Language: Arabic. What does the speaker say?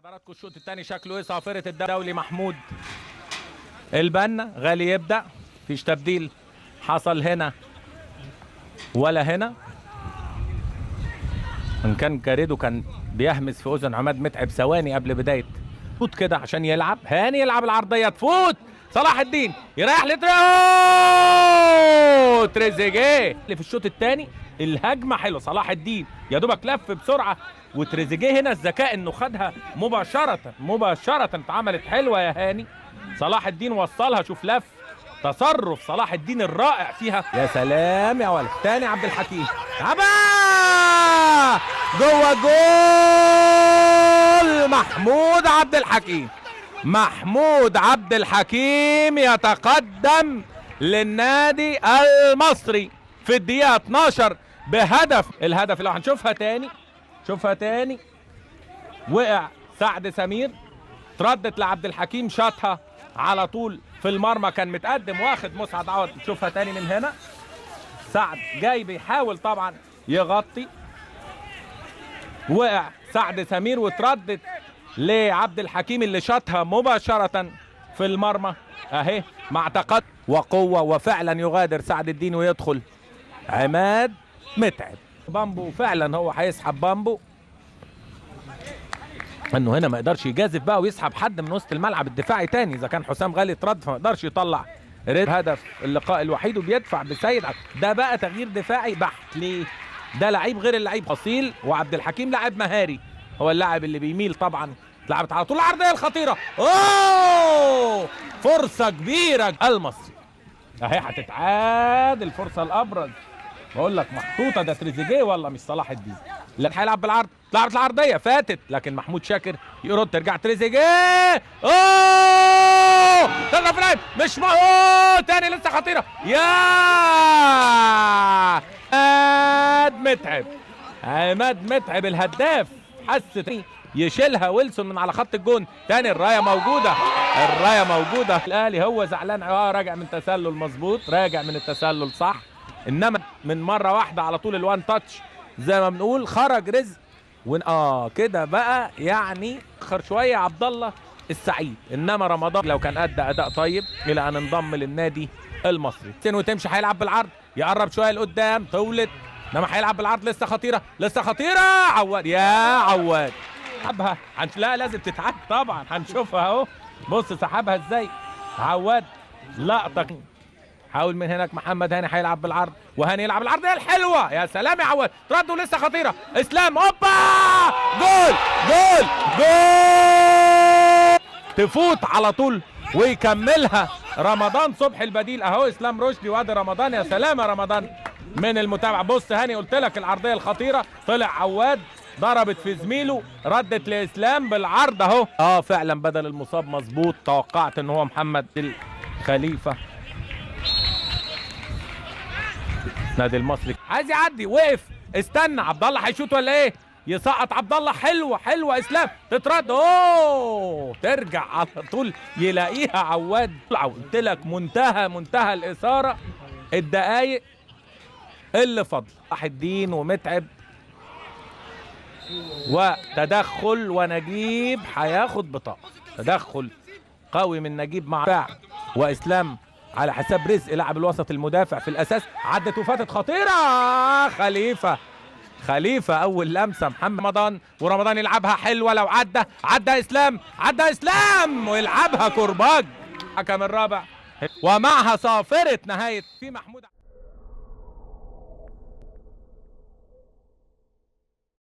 حضراتكم الشوط الثاني شكله ايه؟ صافرة الدولي محمود البنا غالي يبدأ، مفيش تبديل حصل هنا ولا هنا. ان كان كاريدو كان بيهمس في اذن عماد متعب ثواني قبل بدايه فوت كده عشان يلعب. هاني يلعب العرضيه تفوت، صلاح الدين يريح تريزيجيه اللي في الشوط الثاني. الهجمه حلوه، صلاح الدين يا دوبك لف بسرعه، وتريزيجيه هنا الذكاء انه خدها مباشره اتعملت حلوه يا هاني. صلاح الدين وصلها، شوف لف تصرف صلاح الدين الرائع فيها. يا سلام يا ولد. تاني عبد الحكيم عبا جوه جول محمود عبد الحكيم. محمود عبد الحكيم يتقدم للنادي المصري في الدقيقة 12 بهدف. الهدف اللي هنشوفها تاني، شوفها تاني. وقع سعد سمير، تردت لعبد الحكيم، شاطها على طول في المرمى، كان متقدم واخد مسعد عوض. نشوفها تاني من هنا، سعد جاي بيحاول طبعا يغطي، وقع سعد سمير وتردت لعبد الحكيم اللي شاطها مباشرة في المرمى اهي مع تقدم وقوة. وفعلا يغادر سعد الدين ويدخل عماد متعب. بامبو فعلا هو هيسحب بامبو، انه هنا ما يقدرش يجازف بقى ويسحب حد من وسط الملعب الدفاعي تاني. اذا كان حسام غالي اترد فما يقدرش يطلع هدف اللقاء الوحيد، وبيدفع بسيد. ده بقى تغيير دفاعي بحت. ليه؟ ده لعيب غير اللعيب اصيل، وعبد الحكيم لاعب مهاري، هو اللاعب اللي بيميل طبعا. اتلعبت على طول العرضيه الخطيره، اوه فرصه كبيره المصري اهي هتتعاد. الفرصه الابرز بقول لك محطوطه، ده تريزيجيه والله مش صلاح الدين. لا هيلعب بالعرض، لعبت العرضيه فاتت، لكن محمود شاكر يرد، ترجع تريزيجيه، اوه تضرب في مش اوه تاني لسه خطيره. يا عماد متعب، عماد متعب الهداف حست يشيلها ويلسون من على خط الجون. تاني الرايه موجوده، الرايه موجوده. الاهلي هو زعلان، راجع من تسلل مظبوط، راجع من التسلل صح، انما من مره واحده على طول الوان تاتش زي ما بنقول خرج رزق. كده بقى يعني اخر شويه عبد الله السعيد. انما رمضان لو كان ادى اداء طيب الى ان انضم للنادي المصري. وتمشي هيلعب بالعرض، يقرب شويه لقدام، طولت، انما هيلعب بالعرض لسه خطيره، لسه خطيره. عواد يا عواد سحبها، لا لازم تتعاد طبعا، هنشوفها اهو. بص سحبها ازاي عواد، لقطه. حاول من هناك محمد هاني هيلعب بالعرض، وهاني يلعب العرضيه الحلوه. يا سلام يا عواد، ترد ولسه خطيره. اسلام اوبا جول جول جول، تفوت على طول ويكملها رمضان صبحي البديل اهو. اسلام رشدي وادي رمضان. يا سلام يا رمضان من المتابعه. بص هاني قلت لك العرضيه الخطيره، طلع عواد ضربت في زميله، ردت لاسلام بالعرض اهو. فعلا بدل المصاب مظبوط، توقعت ان هو محمد خليفه. نادي المصري عايز يعدي، وقف استنى، عبد الله هيشوط ولا ايه؟ يسقط عبد الله، حلوه حلوه اسلام، تترد ترجع على طول يلاقيها عواد. قلت لك منتهى الاثاره الدقايق اللي فاضله. صلاح الدين ومتعب وتدخل، ونجيب هياخد بطاقه. تدخل قوي من نجيب مع دفاع، واسلام على حساب رزق لاعب الوسط المدافع في الاساس. عدت وفاتت خطيره. خليفه اول لمسه محمد رمضان، ورمضان يلعبها حلوه. لو عدى اسلام ويلعبها كرباج. حكم الرابع ومعها صافره نهايه في محمود.